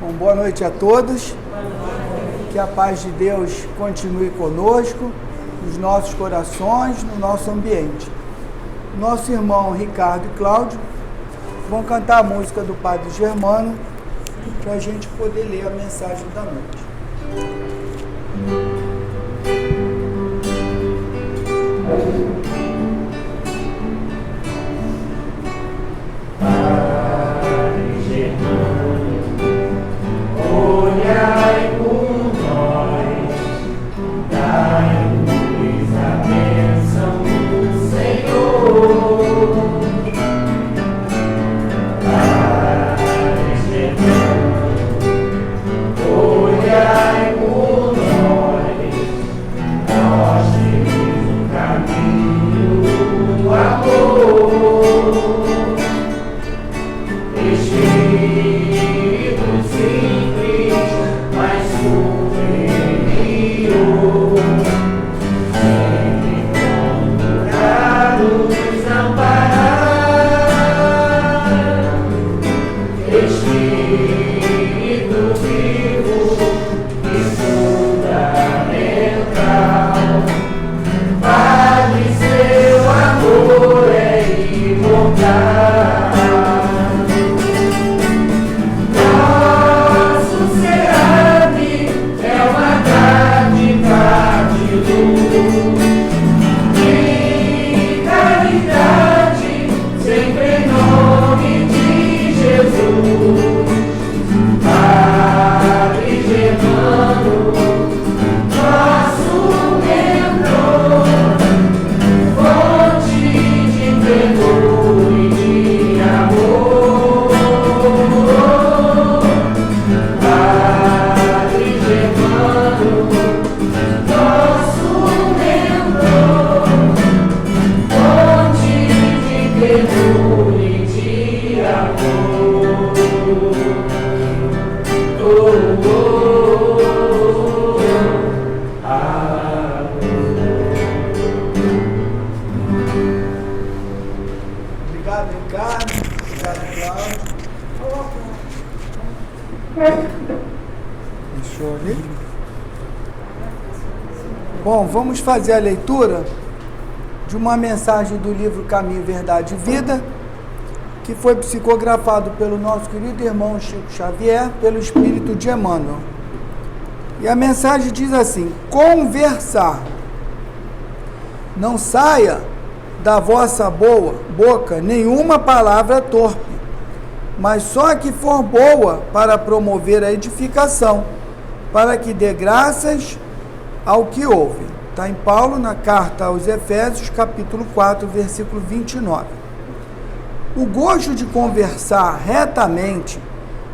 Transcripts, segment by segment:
Bom, boa noite a todos. Que a paz de Deus continue conosco, nos nossos corações, no nosso ambiente. Nosso irmão Ricardo e Cláudio vão cantar a música do Padre Germano para a gente poder ler a mensagem da noite. Bom, vamos fazer a leitura de uma mensagem do livro Caminho, Verdade e Vida, que foi psicografado pelo nosso querido irmão Chico Xavier, pelo Espírito de Emmanuel. E a mensagem diz assim: conversar. Não saia da vossa boca nenhuma palavra torpe, mas só a que for boa para promover a edificação, para que dê graças ao que ouve. Está em Paulo, na carta aos Efésios, capítulo 4, versículo 29. O gosto de conversar retamente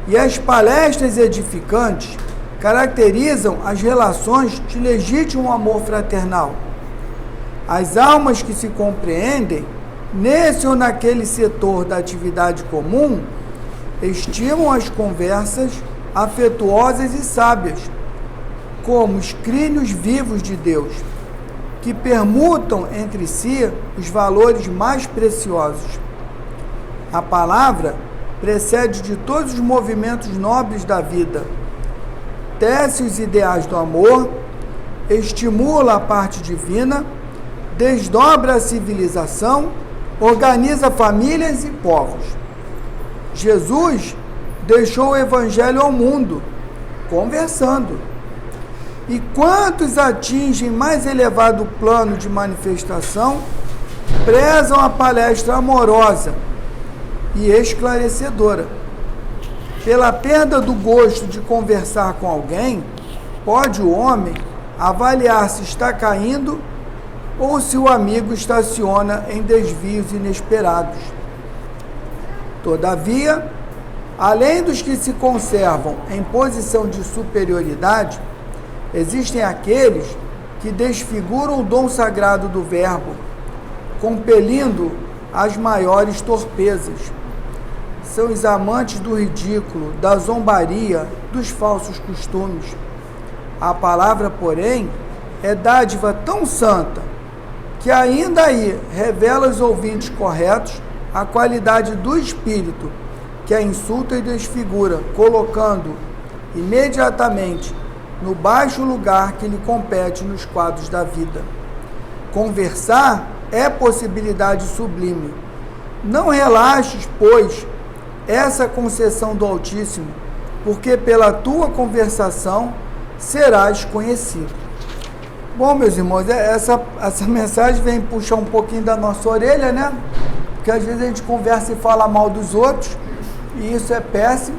e as palestras edificantes caracterizam as relações de legítimo amor fraternal. As almas que se compreendem, nesse ou naquele setor da atividade comum, estimam as conversas afetuosas e sábias, como escrínios vivos de Deus, que permutam entre si os valores mais preciosos. A palavra precede de todos os movimentos nobres da vida, tece os ideais do amor, estimula a parte divina, desdobra a civilização, organiza famílias e povos. Jesus deixou o Evangelho ao mundo, conversando. E quantos atingem mais elevado plano de manifestação, prezam a palestra amorosa e esclarecedora. Pela perda do gosto de conversar com alguém, pode o homem avaliar se está caindo ou se o amigo estaciona em desvios inesperados. Todavia, além dos que se conservam em posição de superioridade, existem aqueles que desfiguram o dom sagrado do verbo, compelindo as maiores torpezas. São os amantes do ridículo, da zombaria, dos falsos costumes. A palavra, porém, é dádiva tão santa que ainda aí revela aos ouvintes corretos a qualidade do espírito que a insulta e desfigura, colocando imediatamente no baixo lugar que lhe compete nos quadros da vida. Conversar é possibilidade sublime. Não relaxes, pois, essa concessão do Altíssimo, porque pela tua conversação serás conhecido. Bom, meus irmãos, essa mensagem vem puxar um pouquinho da nossa orelha, né? Porque às vezes a gente conversa e fala mal dos outros, e isso é péssimo,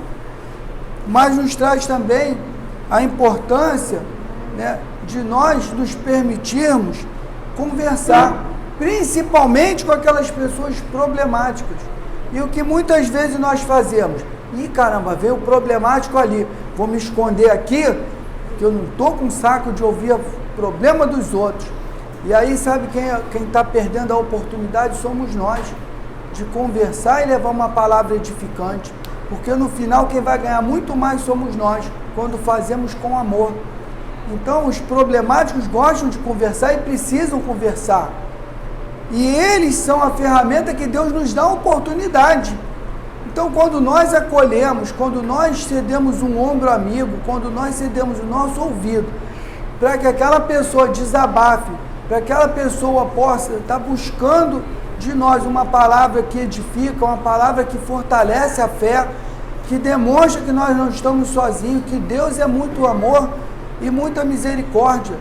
mas nos traz também a importância, né, de nós nos permitirmos conversar, principalmente com aquelas pessoas problemáticas. E o que muitas vezes nós fazemos? Ih, caramba, veio o problemático ali, vou me esconder aqui, que eu não estou com saco de ouvir o problema dos outros. E aí, sabe quem está perdendo a oportunidade somos nós, de conversar e levar uma palavra edificante. Porque no final quem vai ganhar muito mais somos nós, quando fazemos com amor. Então os problemáticos gostam de conversar e precisam conversar. E eles são a ferramenta que Deus nos dá a oportunidade. Então quando nós acolhemos, quando nós cedemos um ombro amigo, quando nós cedemos o nosso ouvido, para que aquela pessoa desabafe, para que aquela pessoa possa estar buscando de nós uma palavra que edifica, uma palavra que fortalece a fé, que demonstra que nós não estamos sozinhos, que Deus é muito amor e muita misericórdia,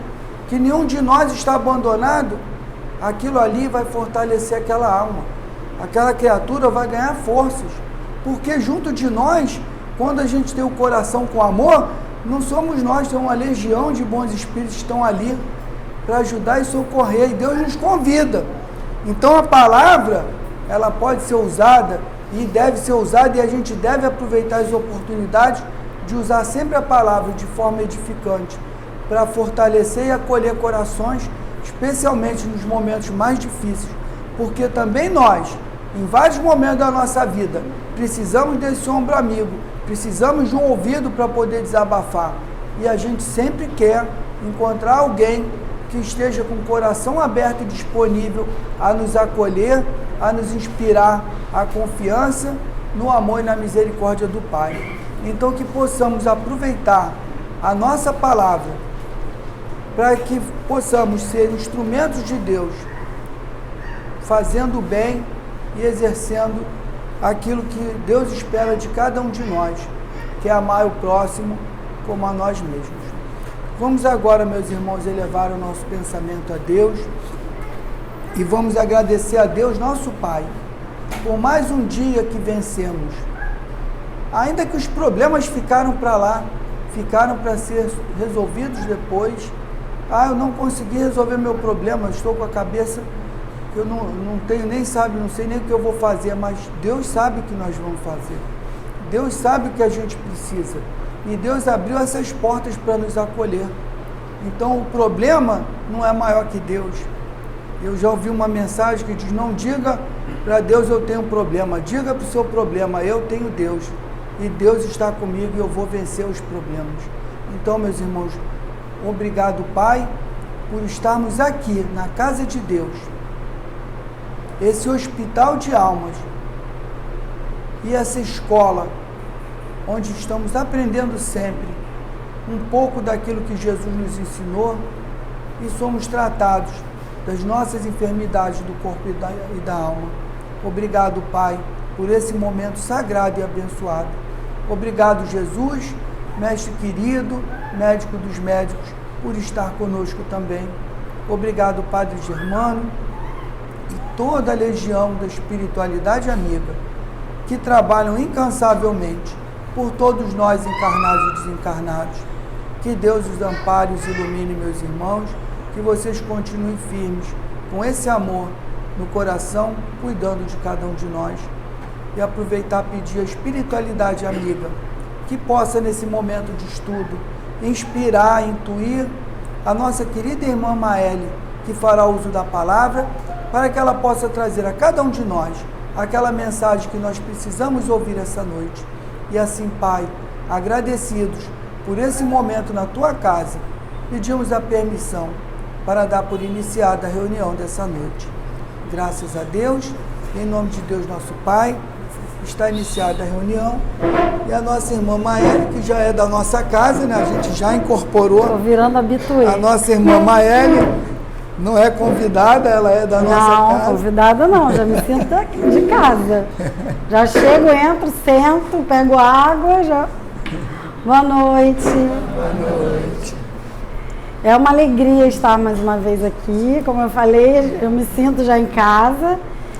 que nenhum de nós está abandonado, aquilo ali vai fortalecer aquela alma, aquela criatura vai ganhar forças, porque junto de nós, quando a gente tem o coração com amor, não somos nós, tem uma legião de bons espíritos que estão ali para ajudar e socorrer, e Deus nos convida. Então a palavra, ela pode ser usada e deve ser usada, e a gente deve aproveitar as oportunidades de usar sempre a palavra de forma edificante, para fortalecer e acolher corações, especialmente nos momentos mais difíceis, porque também nós, em vários momentos da nossa vida, precisamos desse ombro amigo, precisamos de um ouvido para poder desabafar, e a gente sempre quer encontrar alguém que esteja com o coração aberto e disponível a nos acolher, a nos inspirar a confiança no amor e na misericórdia do Pai. Então que possamos aproveitar a nossa palavra para que possamos ser instrumentos de Deus, fazendo o bem e exercendo aquilo que Deus espera de cada um de nós, que é amar o próximo como a nós mesmos. Vamos agora, meus irmãos, elevar o nosso pensamento a Deus e vamos agradecer a Deus, nosso Pai, por mais um dia que vencemos. Ainda que os problemas ficaram para lá, ficaram para ser resolvidos depois. Eu não consegui resolver meu problema, estou com a cabeça, eu não tenho nem não sei nem o que eu vou fazer, mas Deus sabe o que nós vamos fazer. Deus sabe o que a gente precisa. E Deus abriu essas portas para nos acolher. Então o problema não é maior que Deus. Eu já ouvi uma mensagem que diz: não diga para Deus eu tenho um problema, diga para o seu problema, eu tenho Deus. E Deus está comigo e eu vou vencer os problemas. Então, meus irmãos, obrigado, Pai, por estarmos aqui na casa de Deus, esse hospital de almas e essa escola onde estamos aprendendo sempre um pouco daquilo que Jesus nos ensinou e somos tratados das nossas enfermidades do corpo e da alma. Obrigado, Pai, por esse momento sagrado e abençoado. Obrigado, Jesus, Mestre querido, médico dos médicos, por estar conosco também. Obrigado, Padre Germano e toda a legião da espiritualidade amiga que trabalham incansavelmente por todos nós encarnados e desencarnados. Que Deus os ampare e os ilumine, meus irmãos, que vocês continuem firmes com esse amor no coração, cuidando de cada um de nós. E aproveitar e pedir a espiritualidade amiga que possa, nesse momento de estudo, inspirar, intuir a nossa querida irmã Maeli, que fará uso da palavra, para que ela possa trazer a cada um de nós aquela mensagem que nós precisamos ouvir essa noite. E assim, Pai, agradecidos por esse momento na Tua casa, pedimos a permissão para dar por iniciada a reunião dessa noite. Graças a Deus, em nome de Deus nosso Pai, está iniciada a reunião. E a nossa irmã Maélia, que já é da nossa casa, né? A gente já incorporou. Estou virando habituê. A nossa irmã Maélia não é convidada, ela é da nossa casa. Não, convidada não, já me sinto aqui de casa. Já chego, entro, sento, pego água, já... Boa noite. Boa noite. É uma alegria estar mais uma vez aqui. Como eu falei, eu me sinto já em casa.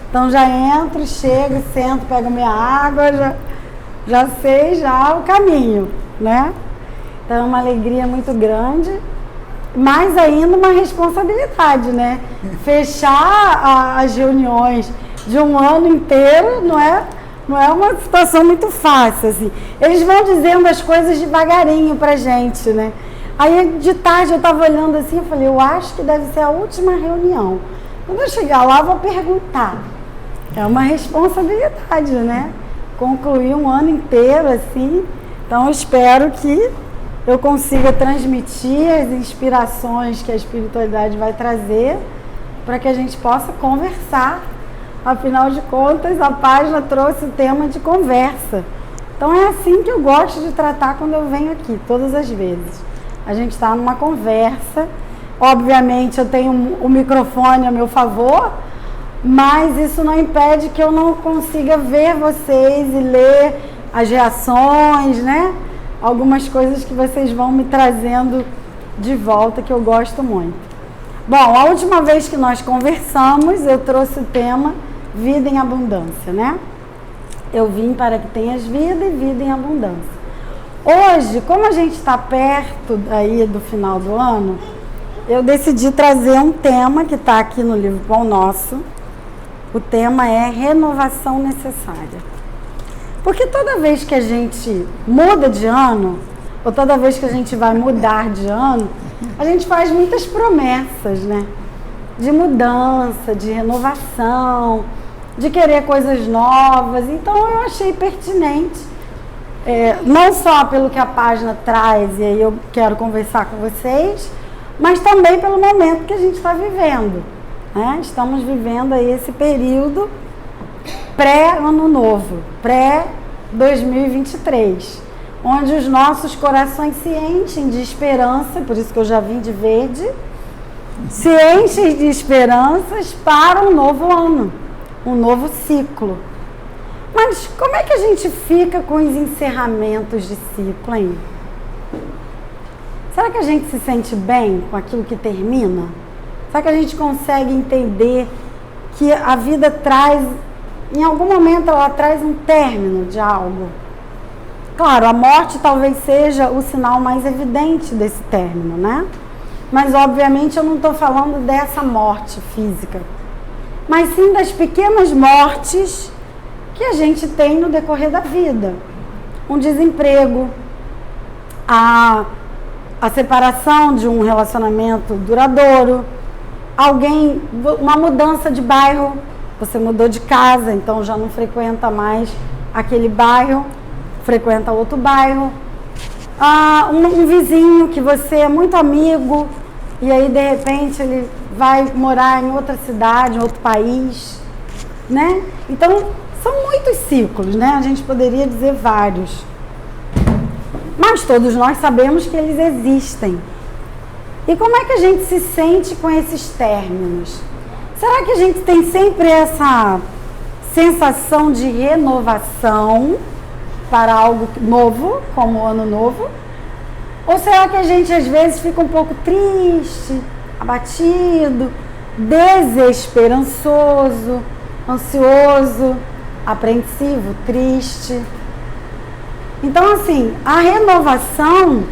Então já entro, chego, sento, pego minha água, já sei já o caminho, né? Então é uma alegria muito grande, mas ainda uma responsabilidade, né? Fechar as reuniões de um ano inteiro não é uma situação muito fácil, assim. Eles vão dizendo as coisas devagarinho pra gente, né? Aí de tarde eu estava olhando assim, eu falei, eu acho que deve ser a última reunião. Quando eu chegar lá, eu vou perguntar. É uma responsabilidade, né? Concluir um ano inteiro assim. Então eu espero que eu consiga transmitir as inspirações que a espiritualidade vai trazer para que a gente possa conversar. Afinal de contas, a página trouxe o tema de conversa. Então é assim que eu gosto de tratar quando eu venho aqui, todas as vezes. A gente está numa conversa. Obviamente eu tenho o microfone a meu favor, mas isso não impede que eu não consiga ver vocês e ler as reações, né? Algumas coisas que vocês vão me trazendo de volta, que eu gosto muito. Bom, a última vez que nós conversamos, eu trouxe o tema vida em abundância, né? Eu vim para que tenhas vida e vida em abundância. Hoje, como a gente está perto aí do final do ano, eu decidi trazer um tema que está aqui no livro Pão Nosso. O tema é renovação necessária. Porque toda vez que a gente muda de ano, ou toda vez que a gente vai mudar de ano, a gente faz muitas promessas, né? De mudança, de renovação, de querer coisas novas. Então eu achei pertinente, não só pelo que a página traz, e aí eu quero conversar com vocês, mas também pelo momento que a gente está vivendo. Né? Estamos vivendo aí esse período pré-ano novo, pré-2023, onde os nossos corações se enchem de esperança, por isso que eu já vim de verde, se enchem de esperanças para um novo ano, um novo ciclo. Mas como é que a gente fica com os encerramentos de ciclo, hein? Será que a gente se sente bem com aquilo que termina? Será que a gente consegue entender que a vida traz, em algum momento ela traz um término de algo? Claro, a morte talvez seja o sinal mais evidente desse término, né? Mas obviamente eu não estou falando dessa morte física, mas sim das pequenas mortes que a gente tem no decorrer da vida. Um desemprego, a separação de um relacionamento duradouro, uma mudança de bairro, você mudou de casa, então já não frequenta mais aquele bairro, frequenta outro bairro. Um vizinho que você é muito amigo e aí de repente ele vai morar em outra cidade, em outro país, né? Então são muitos ciclos, né? A gente poderia dizer vários. Mas todos nós sabemos que eles existem. E como é que a gente se sente com esses términos? Será que a gente tem sempre essa sensação de renovação para algo novo, como o ano novo? Ou será que a gente às vezes fica um pouco triste, abatido, desesperançoso, ansioso, apreensivo, triste? Então, assim, a renovação,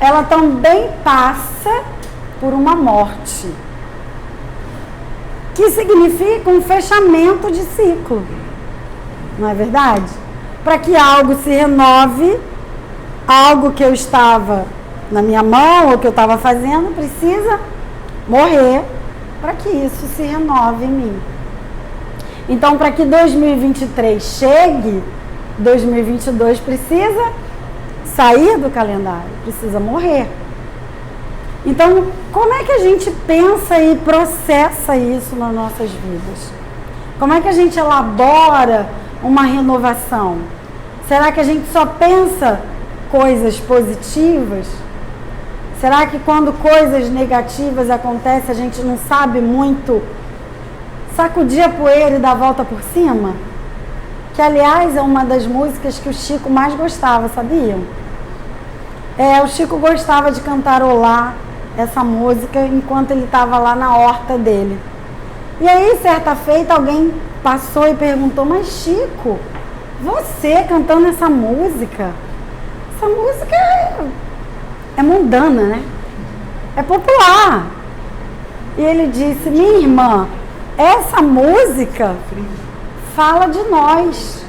ela também passa por uma morte, que significa um fechamento de ciclo, não é verdade? Para que algo se renove, algo que eu estava na minha mão ou que eu estava fazendo, precisa morrer para que isso se renove em mim. Então, para que 2023 chegue, 2022 precisa sair do calendário, precisa morrer. Então, como é que a gente pensa e processa isso nas nossas vidas? Como é que a gente elabora uma renovação? Será que a gente só pensa coisas positivas? Será que quando coisas negativas acontecem, a gente não sabe muito sacudir a poeira e dar a volta por cima? Que, aliás, é uma das músicas que o Chico mais gostava, sabiam? O Chico gostava de cantarolar essa música enquanto ele estava lá na horta dele. E aí, certa feita, alguém passou e perguntou: mas Chico, você cantando essa música é mundana, né? É popular. E ele disse: minha irmã, essa música fala de nós,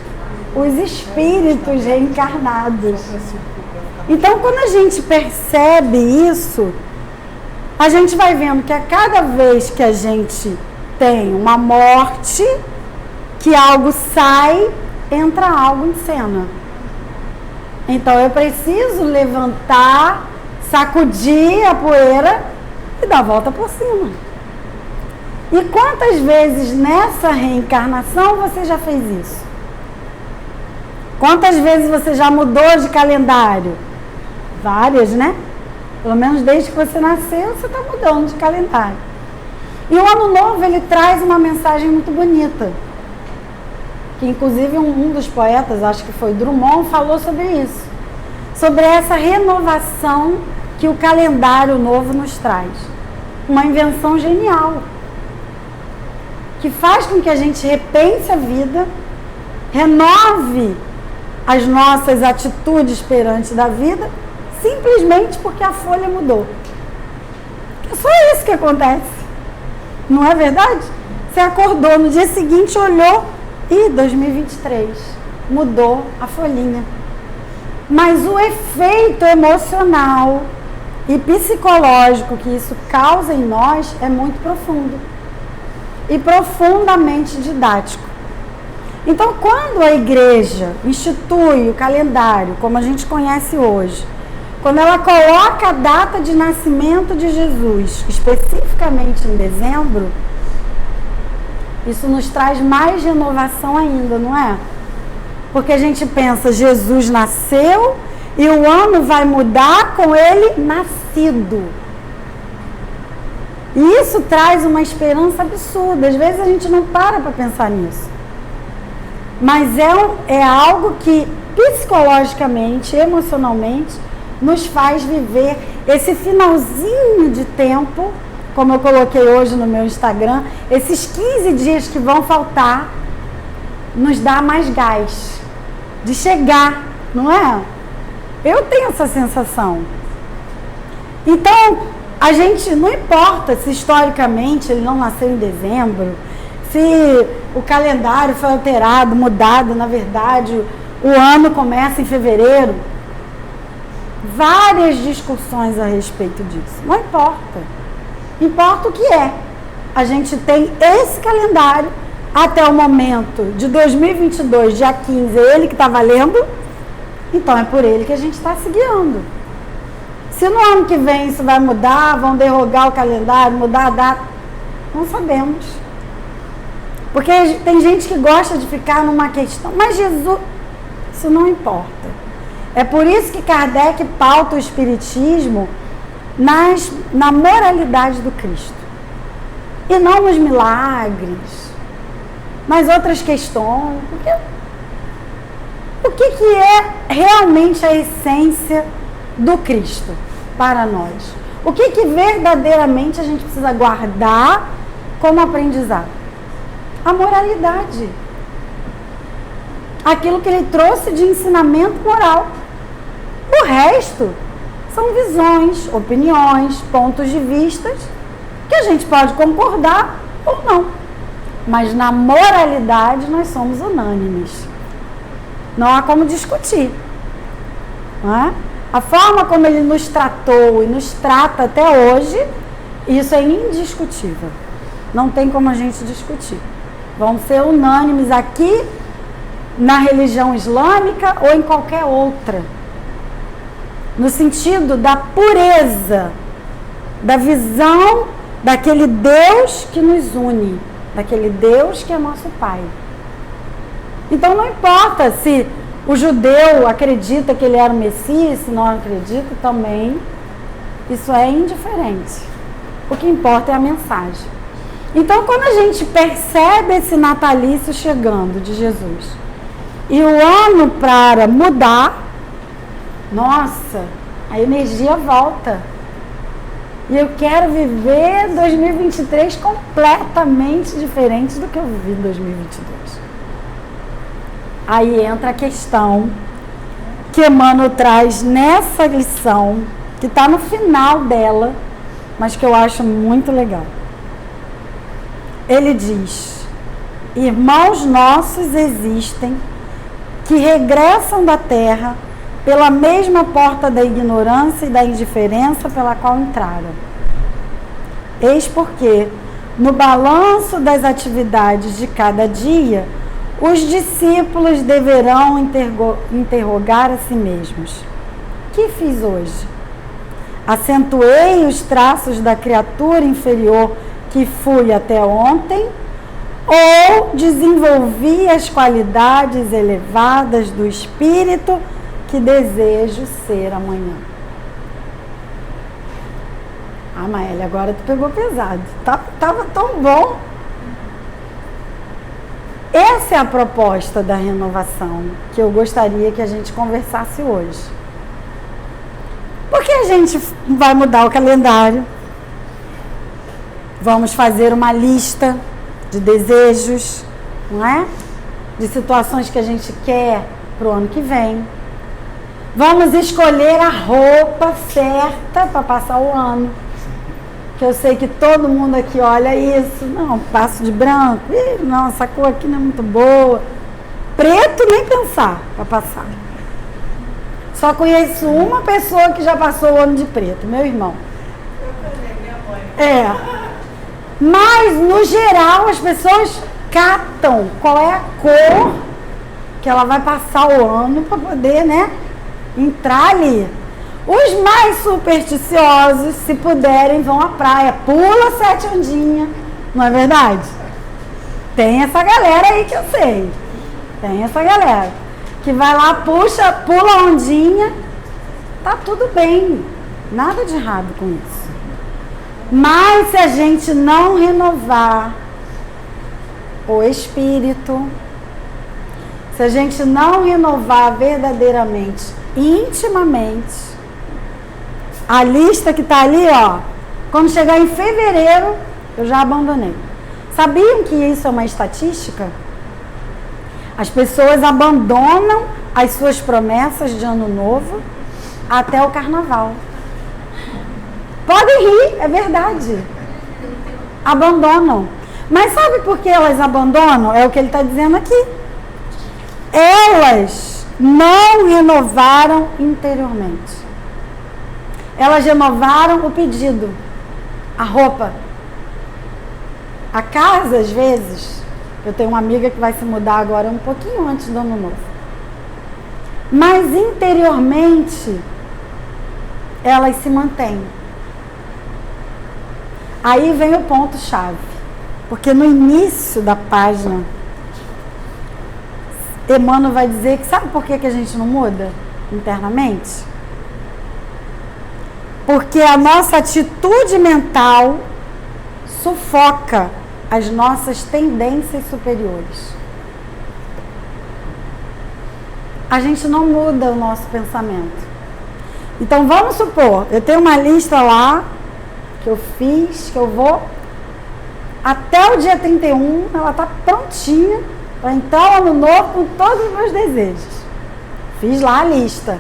os espíritos reencarnados. Então, quando a gente percebe isso, a gente vai vendo que a cada vez que a gente tem uma morte, que algo sai, entra algo em cena. Então, eu preciso levantar, sacudir a poeira e dar a volta por cima. E quantas vezes nessa reencarnação você já fez isso? Quantas vezes você já mudou de calendário? Várias, né? Pelo menos desde que você nasceu, você está mudando de calendário. E o Ano Novo, ele traz uma mensagem muito bonita. Que inclusive um dos poetas, acho que foi Drummond, falou sobre isso. Sobre essa renovação que o calendário novo nos traz. Uma invenção genial. Que faz com que a gente repense a vida, renove as nossas atitudes perante da vida, simplesmente porque a folha mudou. É só isso que acontece. Não é verdade? Você acordou, no dia seguinte olhou e 2023 mudou a folhinha. Mas o efeito emocional e psicológico que isso causa em nós é muito profundo e profundamente didático. Então, quando a igreja institui o calendário, como a gente conhece hoje, quando ela coloca a data de nascimento de Jesus, especificamente em dezembro, isso nos traz mais renovação ainda, não é? Porque a gente pensa, Jesus nasceu e o ano vai mudar com ele nascido. E isso traz uma esperança absurda. Às vezes a gente não para pensar nisso. Mas é algo que psicologicamente, emocionalmente, nos faz viver esse finalzinho de tempo, como eu coloquei hoje no meu Instagram, esses 15 dias que vão faltar, nos dá mais gás de chegar, não é? Eu tenho essa sensação. Então, a gente, não importa se historicamente ele não nasceu em dezembro, se o calendário foi alterado, mudado, na verdade, o ano começa em fevereiro. Várias discussões a respeito disso. Não importa. Importa o que é. A gente tem esse calendário até o momento de 2022, dia 15, ele que está valendo, então é por ele que a gente está se guiando. Se no ano que vem isso vai mudar, vão derrogar o calendário, mudar a data, não sabemos. Porque tem gente que gosta de ficar numa questão, mas Jesus, isso não importa. É por isso que Kardec pauta o Espiritismo na moralidade do Cristo. E não nos milagres, nas outras questões. O que é realmente a essência do Cristo para nós? O que verdadeiramente a gente precisa guardar como aprendizado? A moralidade. Aquilo que ele trouxe de ensinamento moral. O resto são visões, opiniões, pontos de vista que a gente pode concordar ou não. Mas na moralidade nós somos unânimes. Não há como discutir. Não é? A forma como ele nos tratou e nos trata até hoje, isso é indiscutível. Não tem como a gente discutir. Vamos ser unânimes aqui na religião islâmica ou em qualquer outra. No sentido da pureza, da visão daquele Deus que nos une, daquele Deus que é nosso Pai. Então não importa se o judeu acredita que ele era o Messias, se não acredita também, isso é indiferente. O que importa é a mensagem. Então quando a gente percebe esse natalício chegando de Jesus e o ano para mudar, nossa, a energia volta. E eu quero viver 2023 completamente diferente do que eu vivi em 2022. Aí entra a questão que Emmanuel traz nessa lição, que está no final dela, mas que eu acho muito legal. Ele diz: irmãos nossos existem que regressam da terra pela mesma porta da ignorância e da indiferença pela qual entraram. Eis porque, no balanço das atividades de cada dia, os discípulos deverão interrogar a si mesmos: que fiz hoje? Acentuei os traços da criatura inferior que fui até ontem, ou desenvolvi as qualidades elevadas do espírito que desejo ser amanhã? Ah, Maélia, agora tu pegou pesado. Tava tão bom. Essa é a proposta da renovação que eu gostaria que a gente conversasse hoje. Porque a gente vai mudar o calendário, vamos fazer uma lista de desejos, não é? De situações que a gente quer para o ano que vem. Vamos escolher a roupa certa para passar o ano. Que eu sei que todo mundo aqui olha isso. Não, passo de branco. Ih, não, essa cor aqui não é muito boa. Preto, nem pensar para passar. Só conheço uma pessoa que já passou o ano de preto, meu irmão. Eu também, minha mãe. É. Mas, no geral, as pessoas catam qual é a cor que ela vai passar o ano para poder, né, entrar ali. Os mais supersticiosos, se puderem, vão à praia, pula 7 ondinhas, não é verdade? Tem essa galera aí que eu sei. Tem essa galera que vai lá, puxa, pula a ondinha, tá tudo bem, nada de errado com isso. Mas se a gente não renovar o espírito, se a gente não renovar verdadeiramente, intimamente, a lista que está ali, ó, quando chegar em fevereiro, eu já abandonei. Sabiam que isso é uma estatística? As pessoas abandonam as suas promessas de ano novo até o carnaval. Podem rir, é verdade. Abandonam. Mas sabe por que elas abandonam? É o que ele está dizendo aqui. Elas não renovaram interiormente. Elas renovaram o pedido, a roupa. A casa, às vezes, eu tenho uma amiga que vai se mudar agora um pouquinho antes do ano novo. Mas interiormente, elas se mantêm. Aí vem o ponto-chave. Porque no início da página, Emmanuel vai dizer que sabe por que a gente não muda internamente? Porque a nossa atitude mental sufoca as nossas tendências superiores. A gente não muda o nosso pensamento. Então vamos supor, eu tenho uma lista lá que eu fiz, que eu vou até o dia 31, ela está prontinha para entrar no ano novo com todos os meus desejos. Fiz lá a lista.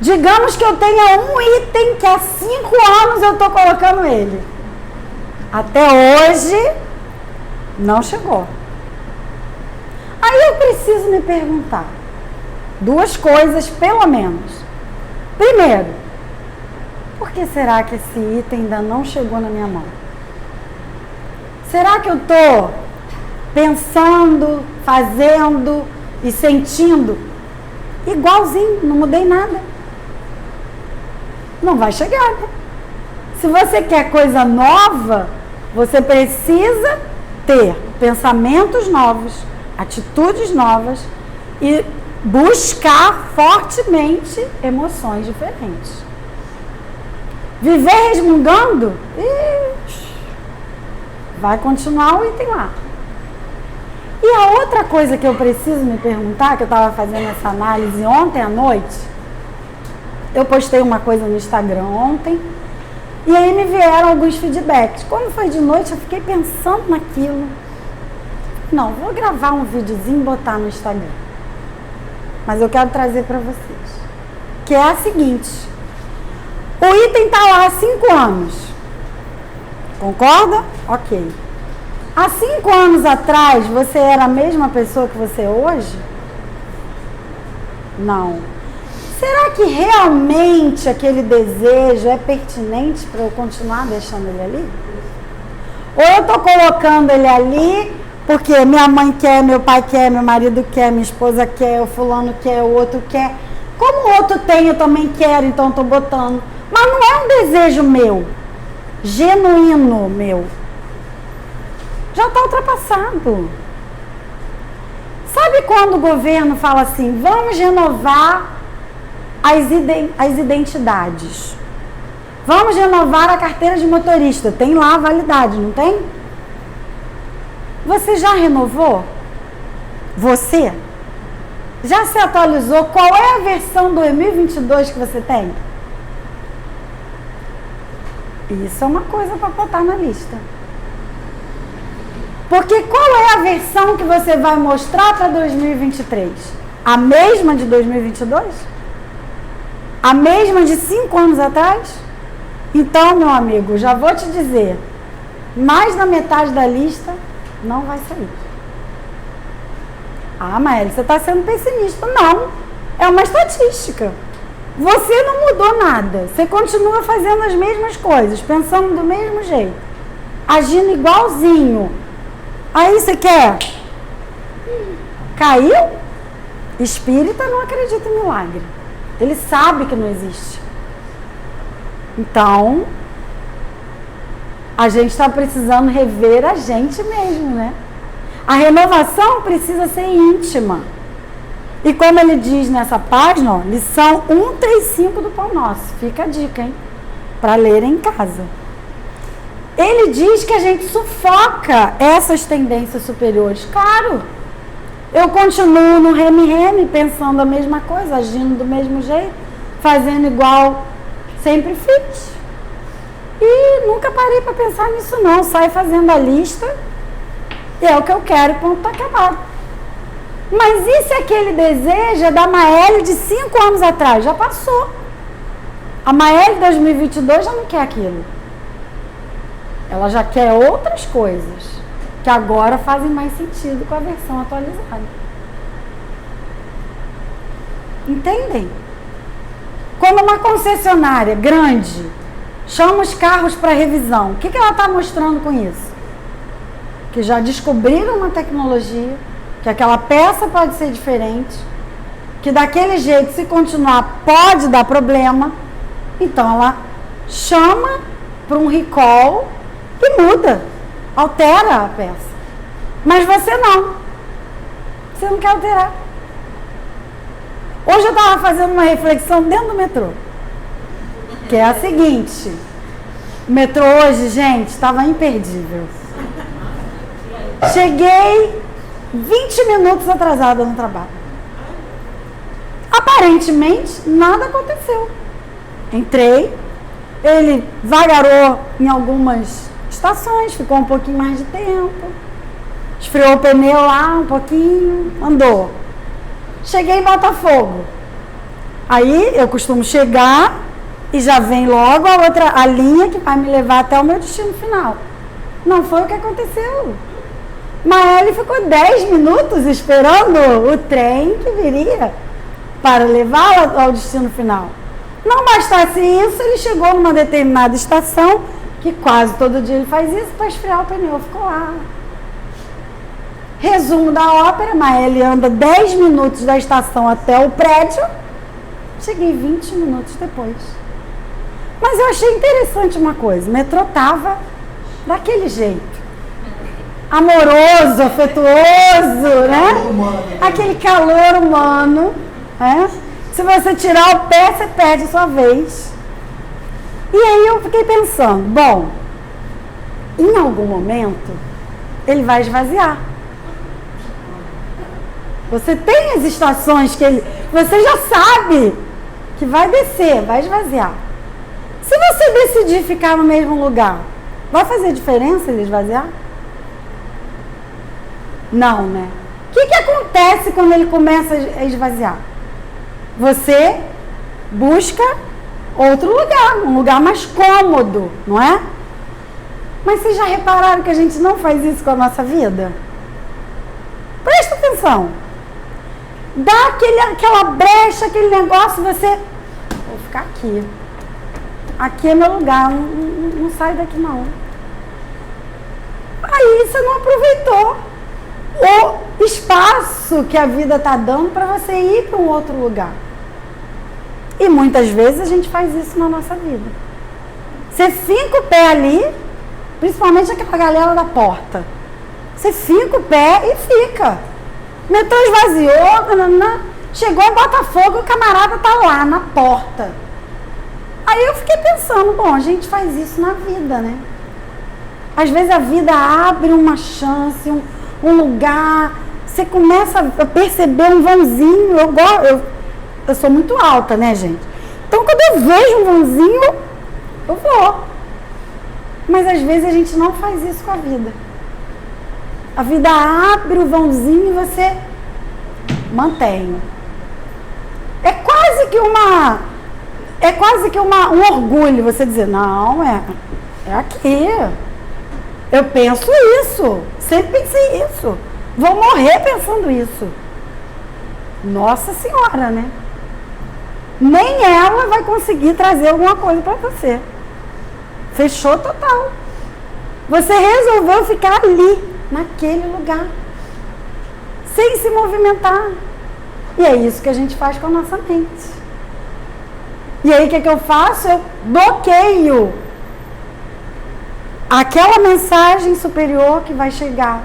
Digamos que eu tenha um item que há 5 anos eu estou colocando ele. Até hoje, não chegou. Aí eu preciso me perguntar 2 coisas, pelo menos. Primeiro, por que será que esse item ainda não chegou na minha mão? Será que eu estou pensando, fazendo e sentindo igualzinho, não mudei nada? Não vai chegar, né? Se você quer coisa nova, você precisa ter pensamentos novos, atitudes novas e buscar fortemente emoções diferentes. Viver resmungando, vai continuar o item lá. E a outra coisa que eu preciso me perguntar, que eu estava fazendo essa análise ontem à noite, eu postei uma coisa no Instagram ontem, e aí me vieram alguns feedbacks. Quando foi de noite, eu fiquei pensando naquilo. Não, vou gravar um videozinho e botar no Instagram. Mas eu quero trazer para vocês. Que é a seguinte. O item está lá há 5 anos. Concorda? Ok. Há 5 anos atrás, você era a mesma pessoa que você é hoje? Não. Será que realmente aquele desejo é pertinente para eu continuar deixando ele ali? Ou eu estou colocando ele ali porque minha mãe quer, meu pai quer, meu marido quer, minha esposa quer, o fulano quer, o outro quer. Como o outro tem, eu também quero, então estou botando. Mas não é um desejo meu, genuíno meu. Já está ultrapassado. Sabe quando o governo fala assim, vamos renovar as identidades. Vamos renovar a carteira de motorista. Tem lá a validade, não tem? Você já renovou? Você? Já se atualizou? Qual é a versão 2022 que você tem? Isso é uma coisa para botar na lista. Porque qual é a versão que você vai mostrar para 2023? A mesma de 2022? A mesma de 5 anos atrás? Então, meu amigo, já vou te dizer, mais da metade da lista não vai sair. Ah, Maeli, você está sendo pessimista. Não, é uma estatística. Você não mudou nada. Você continua fazendo as mesmas coisas, pensando do mesmo jeito, agindo igualzinho. Aí você quer? Caiu? Espírita não acredita em milagre. Ele sabe que não existe. Então, a gente está precisando rever a gente mesmo, né? A renovação precisa ser íntima. E como ele diz nessa página, ó, lição 135 do Pão Nosso. Fica a dica, hein? Para ler em casa. Ele diz que a gente sufoca essas tendências superiores. Claro, eu continuo no reme-reme, pensando a mesma coisa, agindo do mesmo jeito, fazendo igual sempre fiz. E nunca parei para pensar nisso não. Sai fazendo a lista, e é o que eu quero, e ponto, tá acabado. Mas e se aquele desejo é da Maeli de 5 anos atrás? Já passou. A Maeli de 2022 já não quer aquilo. Ela já quer outras coisas, que agora fazem mais sentido com a versão atualizada. Entendem? Quando uma concessionária grande chama os carros para revisão, o que ela está mostrando com isso? Que já descobriram uma tecnologia, que aquela peça pode ser diferente, que daquele jeito, se continuar, pode dar problema. Então ela chama para um recall e muda, altera a peça. Mas você não. Você não quer alterar. Hoje eu estava fazendo uma reflexão dentro do metrô, que é a seguinte: o metrô hoje, gente, estava imperdível. Cheguei 20 minutos atrasada no trabalho. Aparentemente, nada aconteceu. Entrei, ele vagarou em algumas estações, ficou um pouquinho mais de tempo, esfriou o pneu lá um pouquinho, andou. Cheguei em Botafogo. Aí eu costumo chegar e já vem logo a linha que vai me levar até o meu destino final. Não foi o que aconteceu. Maeli ficou 10 minutos esperando o trem que viria para levá-la ao destino final. Não bastasse isso, ele chegou numa determinada estação, que quase todo dia ele faz isso, para esfriar o pneu, ficou lá. Resumo da ópera: Maeli anda 10 minutos da estação até o prédio, cheguei 20 minutos depois. Mas eu achei interessante uma coisa: o metrô estava daquele jeito. amoroso, afetuoso, né? Aquele calor humano, né? Se você tirar o pé, você perde a sua vez. E aí eu fiquei pensando, bom, em algum momento ele vai esvaziar. Você tem as estações que ele, você já sabe que vai descer, vai esvaziar. Se você decidir ficar no mesmo lugar, vai fazer diferença ele esvaziar? Não, né? O que acontece quando ele começa a esvaziar? Você busca outro lugar, um lugar mais cômodo, não é? Mas vocês já repararam que a gente não faz isso com a nossa vida? Presta atenção. Dá aquela brecha, aquele negócio, você... Vou ficar aqui. Aqui é meu lugar, não sai daqui não. Aí você não aproveitou o espaço que a vida está dando para você ir para um outro lugar. E muitas vezes a gente faz isso na nossa vida. Você finca o pé ali, principalmente aquela galera da porta. Você finca o pé e fica. Metrô esvaziou, chegou em Botafogo, o camarada tá lá na porta. Aí eu fiquei pensando, bom, a gente faz isso na vida, né? Às vezes a vida abre uma chance, um lugar, você começa a perceber um vãozinho. Eu sou muito alta, né, gente? Então quando eu vejo um vãozinho, eu vou. Mas às vezes a gente não faz isso com a vida. A vida abre o vãozinho e você mantém. É quase que um orgulho você dizer, não, é aqui. Eu penso isso, sempre pensei isso. Vou morrer pensando isso. Nossa Senhora, né? Nem ela vai conseguir trazer alguma coisa para você. Fechou total. Você resolveu ficar ali, naquele lugar, sem se movimentar. E é isso que a gente faz com a nossa mente. E aí o que eu faço? Eu bloqueio aquela mensagem superior que vai chegar,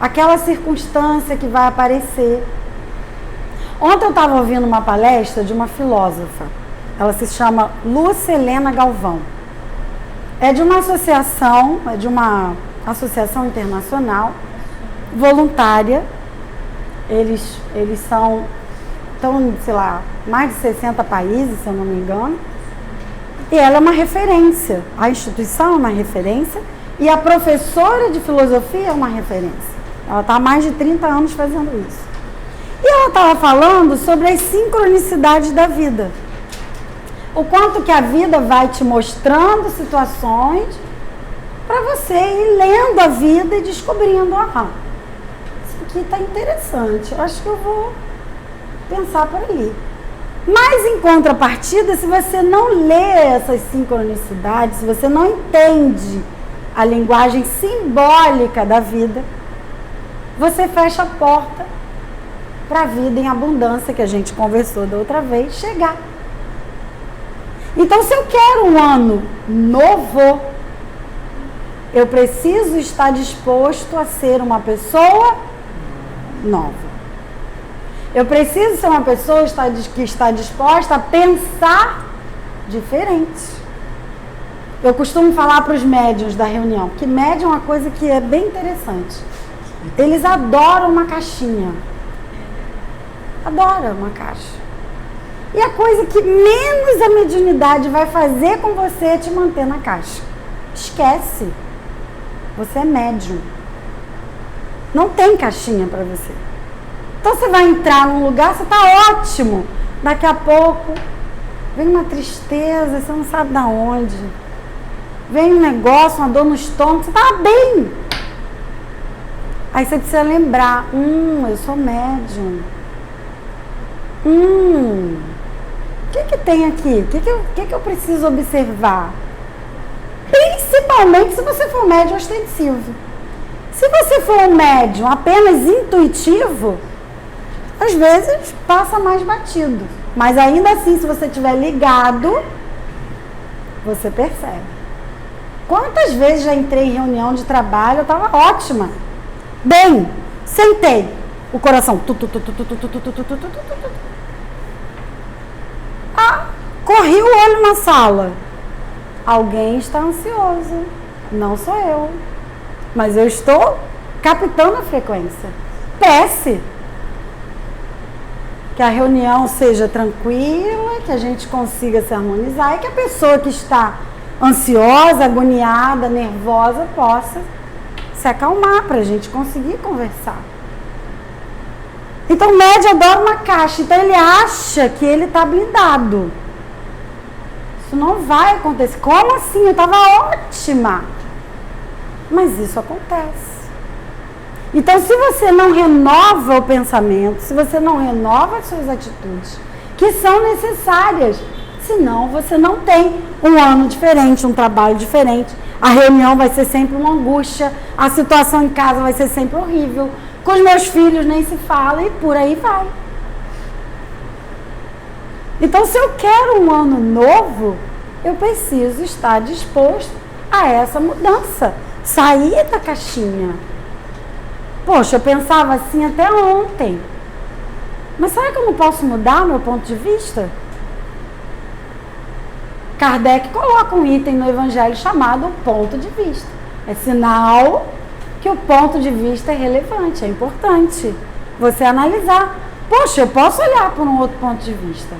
aquela circunstância que vai aparecer. Ontem eu estava ouvindo uma palestra de uma filósofa. Ela se chama Lúcia Helena Galvão. É de uma associação internacional, voluntária. Eles estão, sei lá, mais de 60 países, se eu não me engano. E ela é uma referência. A instituição é uma referência e a professora de filosofia é uma referência. Ela está há mais de 30 anos fazendo isso. E ela estava falando sobre as sincronicidades da vida. O quanto que a vida vai te mostrando situações para você ir lendo a vida e descobrindo, isso aqui está interessante, eu acho que eu vou pensar por ali. Mas em contrapartida, se você não lê essas sincronicidades, se você não entende a linguagem simbólica da vida, você fecha a porta para a vida em abundância, que a gente conversou da outra vez, chegar. Então, se eu quero um ano novo, eu preciso estar disposto a ser uma pessoa nova. Eu preciso ser uma pessoa que está disposta a pensar diferente. Eu costumo falar para os médiuns da reunião, que médium é uma coisa que é bem interessante. Eles adoram uma caixinha. Adoram uma caixa. E a coisa que menos a mediunidade vai fazer com você é te manter na caixa. Esquece. Você é médium. Não tem caixinha para você. Então você vai entrar num lugar, você está ótimo. Daqui a pouco vem uma tristeza, você não sabe de onde. Vem um negócio, uma dor no estômago, você está bem. Aí você precisa lembrar, eu sou médium. O que tem aqui? O que eu preciso observar? Principalmente se você for médium ostensivo. Se você for um médium apenas intuitivo, às vezes passa mais batido. Mas ainda assim, se você estiver ligado, você percebe. Quantas vezes já entrei em reunião de trabalho, eu estava ótima. Bem, sentei. O coração. Corri o olho na sala. Alguém está ansioso. Não sou eu. Mas eu estou captando a frequência. Peça. Que a reunião seja tranquila, que a gente consiga se harmonizar e que a pessoa que está ansiosa, agoniada, nervosa, possa se acalmar para a gente conseguir conversar. Então o médium adora uma caixa, então ele acha que ele está blindado. Isso não vai acontecer. Como assim? Eu estava ótima. Mas isso acontece. Então, se você não renova o pensamento, se você não renova as suas atitudes, que são necessárias, senão você não tem um ano diferente, um trabalho diferente, a reunião vai ser sempre uma angústia, a situação em casa vai ser sempre horrível, com os meus filhos nem se fala e por aí vai. Então, se eu quero um ano novo, eu preciso estar disposto a essa mudança, sair da caixinha. Poxa, eu pensava assim até ontem. Mas será que eu não posso mudar o meu ponto de vista? Kardec coloca um item no Evangelho chamado ponto de vista. É sinal que o ponto de vista é relevante, é importante você analisar. Poxa, eu posso olhar por um outro ponto de vista.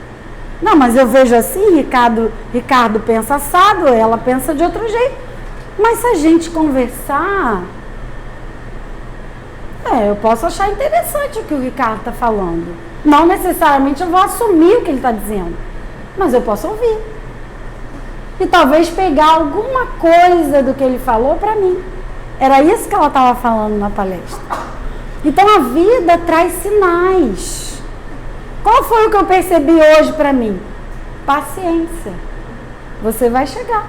Não, mas eu vejo assim, Ricardo pensa assado, ela pensa de outro jeito. Mas se a gente conversar... eu posso achar interessante o que o Ricardo está falando. Não necessariamente eu vou assumir o que ele está dizendo, mas eu posso ouvir. E talvez pegar alguma coisa do que ele falou para mim. Era isso que ela estava falando na palestra. Então a vida traz sinais. Qual foi o que eu percebi hoje para mim? Paciência. Você vai chegar.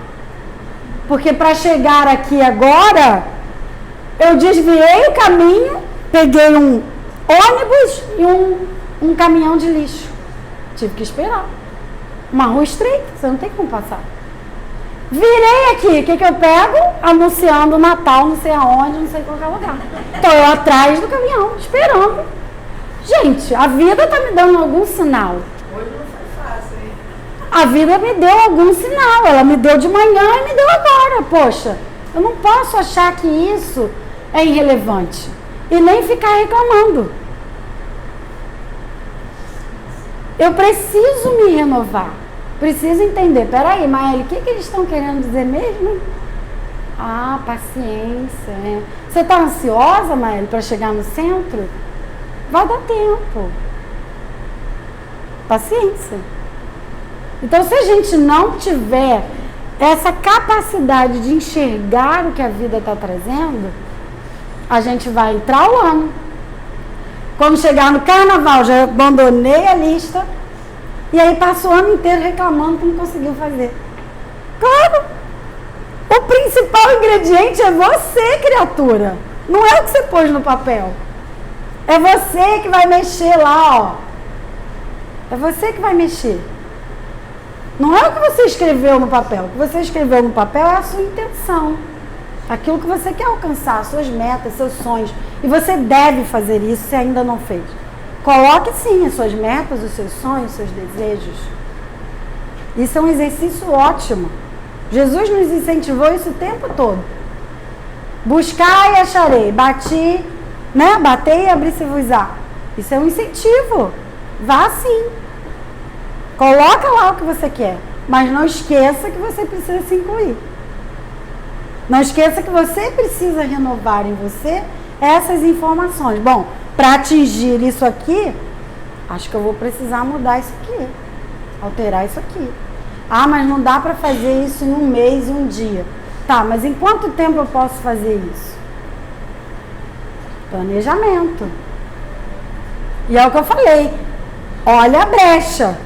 Porque para chegar aqui agora... eu desviei o caminho, peguei um ônibus e um caminhão de lixo. Tive que esperar. Uma rua estreita, você não tem como passar. Virei aqui, o que eu pego? Anunciando o Natal, não sei aonde, não sei em qualquer lugar. Estou eu atrás do caminhão, esperando. Gente, a vida está me dando algum sinal. Hoje não foi fácil, hein? A vida me deu algum sinal. Ela me deu de manhã e me deu agora. Poxa, eu não posso achar que isso é irrelevante e nem ficar reclamando. Eu preciso me renovar, preciso entender. Peraí, Maeli, o que eles estão querendo dizer mesmo? Ah, paciência. Você está ansiosa, Maeli, para chegar no centro? Vai dar tempo. Paciência. Então, se a gente não tiver essa capacidade de enxergar o que a vida está trazendo, a gente vai entrar o ano. Quando chegar no carnaval, já abandonei a lista, e aí passa o ano inteiro reclamando que não conseguiu fazer. Claro! O principal ingrediente é você, criatura. Não é o que você pôs no papel. É você que vai mexer lá, ó. É você que vai mexer. Não é o que você escreveu no papel. O que você escreveu no papel é a sua intenção. Aquilo que você quer alcançar, suas metas, seus sonhos. E você deve fazer isso se ainda não fez. Coloque sim as suas metas, os seus sonhos, os seus desejos. Isso é um exercício ótimo. Jesus nos incentivou isso o tempo todo. Buscar e acharei. Bati, né? Batei e abri-se-vos-á. Isso é um incentivo. Vá sim. Coloca lá o que você quer. Mas não esqueça que você precisa se incluir. Não esqueça que você precisa renovar em você essas informações. Bom, para atingir isso aqui, acho que eu vou precisar mudar isso aqui. Alterar isso aqui. Ah, mas não dá para fazer isso em um mês e um dia. Tá, mas em quanto tempo eu posso fazer isso? Planejamento. E é o que eu falei. Olha a brecha.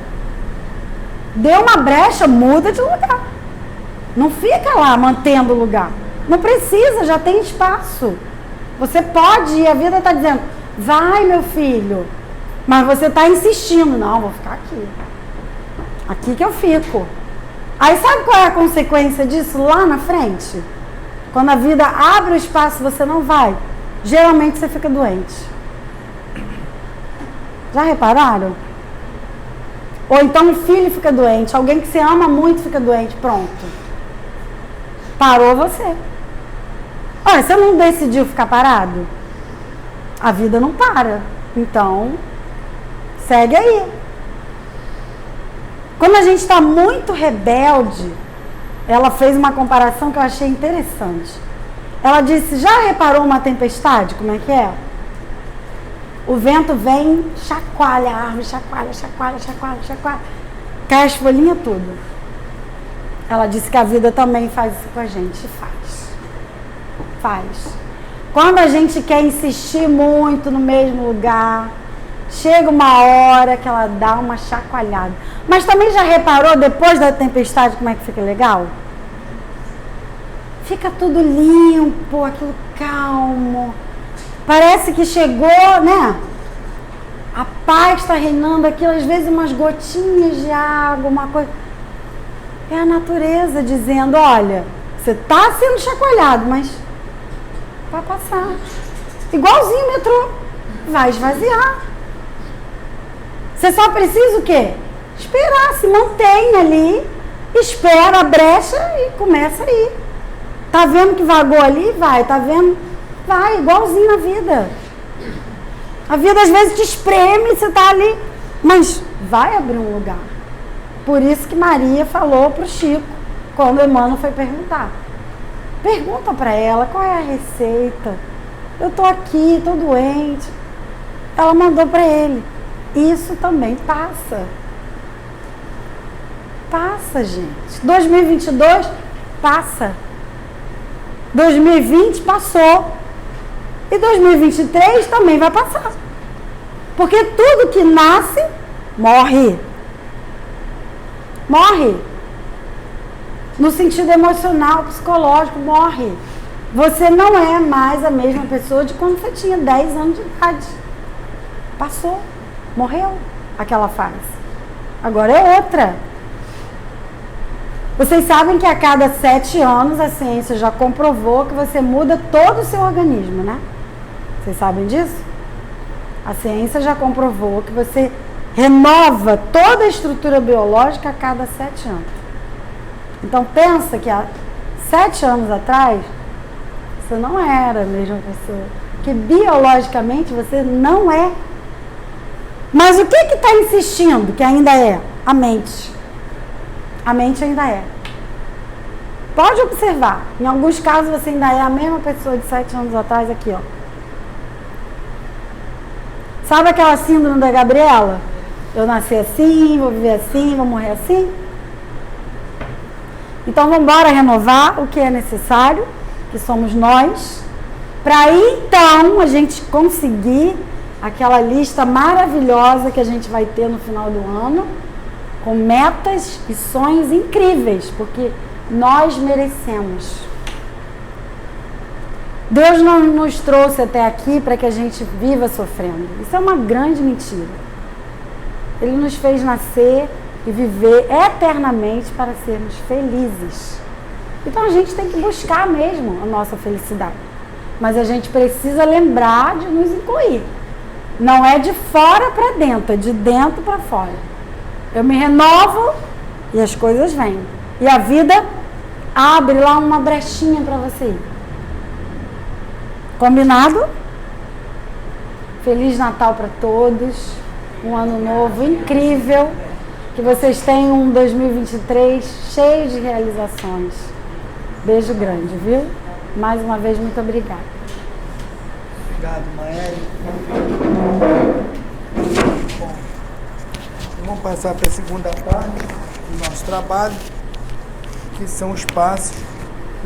Deu uma brecha, muda de lugar. Não fica lá mantendo o lugar. Não precisa, já tem espaço. Você pode ir, a vida está dizendo, vai meu filho. Mas você está insistindo, não, vou ficar aqui. Aqui que eu fico. Aí sabe qual é a consequência disso lá na frente? Quando a vida abre o espaço e você não vai, geralmente você fica doente. Já repararam? Ou então um filho fica doente, alguém que você ama muito fica doente, pronto. Parou você. Olha, você não decidiu ficar parado? A vida não para. Então, segue aí. Quando a gente está muito rebelde, ela fez uma comparação que eu achei interessante. Ela disse, já reparou uma tempestade? Como é que é? O vento vem, chacoalha a árvore, chacoalha, chacoalha, chacoalha, chacoalha. Cai as folhinhas tudo. Ela disse que a vida também faz isso com a gente. Faz. Quando a gente quer insistir muito no mesmo lugar, chega uma hora que ela dá uma chacoalhada. Mas também já reparou, depois da tempestade, como é que fica legal? Fica tudo limpo, aquilo calmo. Parece que chegou, né? A paz está reinando aquilo, às vezes umas gotinhas de água, uma coisa. É a natureza dizendo, olha, você está sendo chacoalhado, mas vai passar. Igualzinho o metrô, vai esvaziar. Você só precisa o quê? Esperar, se mantém ali, espera a brecha e começa a ir. Tá vendo que vagou ali? Vai. Tá vendo? Vai, igualzinho na vida. A vida às vezes te espreme, você tá ali, mas vai abrir um lugar. Por isso que Maria falou pro Chico, quando Emmanuel foi perguntar. Pergunta para ela qual é a receita. Eu tô aqui, tô doente. Ela mandou para ele. Isso também passa. Passa, gente. 2022 passa. 2020 passou. E 2023 também vai passar. Porque tudo que nasce, morre. Morre. No sentido emocional, psicológico, morre. Você não é mais a mesma pessoa de quando você tinha 10 anos de idade. Passou. Morreu aquela fase. Agora é outra. Vocês sabem que a cada 7 anos a ciência já comprovou que você muda todo o seu organismo, né? Vocês sabem disso? A ciência já comprovou que você renova toda a estrutura biológica a cada 7 anos. Então pensa que há 7 anos atrás você não era a mesma pessoa. Que biologicamente você não é. Mas o que está insistindo que ainda é? A mente. A mente ainda é. Pode observar. Em alguns casos você ainda é a mesma pessoa de 7 anos atrás aqui, ó. Sabe aquela síndrome da Gabriela? Eu nasci assim, vou viver assim, vou morrer assim. Então vamos embora renovar o que é necessário, que somos nós, para então a gente conseguir aquela lista maravilhosa que a gente vai ter no final do ano, com metas e sonhos incríveis, porque nós merecemos. Deus não nos trouxe até aqui para que a gente viva sofrendo. Isso é uma grande mentira. Ele nos fez nascer e viver eternamente para sermos felizes. Então a gente tem que buscar mesmo a nossa felicidade. Mas a gente precisa lembrar de nos incluir. Não é de fora para dentro, é de dentro para fora. Eu me renovo e as coisas vêm. E a vida abre lá uma brechinha para você ir. Combinado? Feliz Natal para todos. Um ano novo incrível. Que vocês tenham um 2023 cheio de realizações. Beijo grande, viu? Mais uma vez, muito obrigada. Obrigado, Maéria. Bom, vamos passar para a segunda parte do nosso trabalho, que são os passos.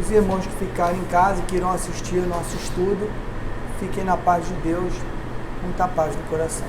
Os irmãos que ficarem em casa, que irão assistir o nosso estudo, fiquem na paz de Deus, muita paz no coração.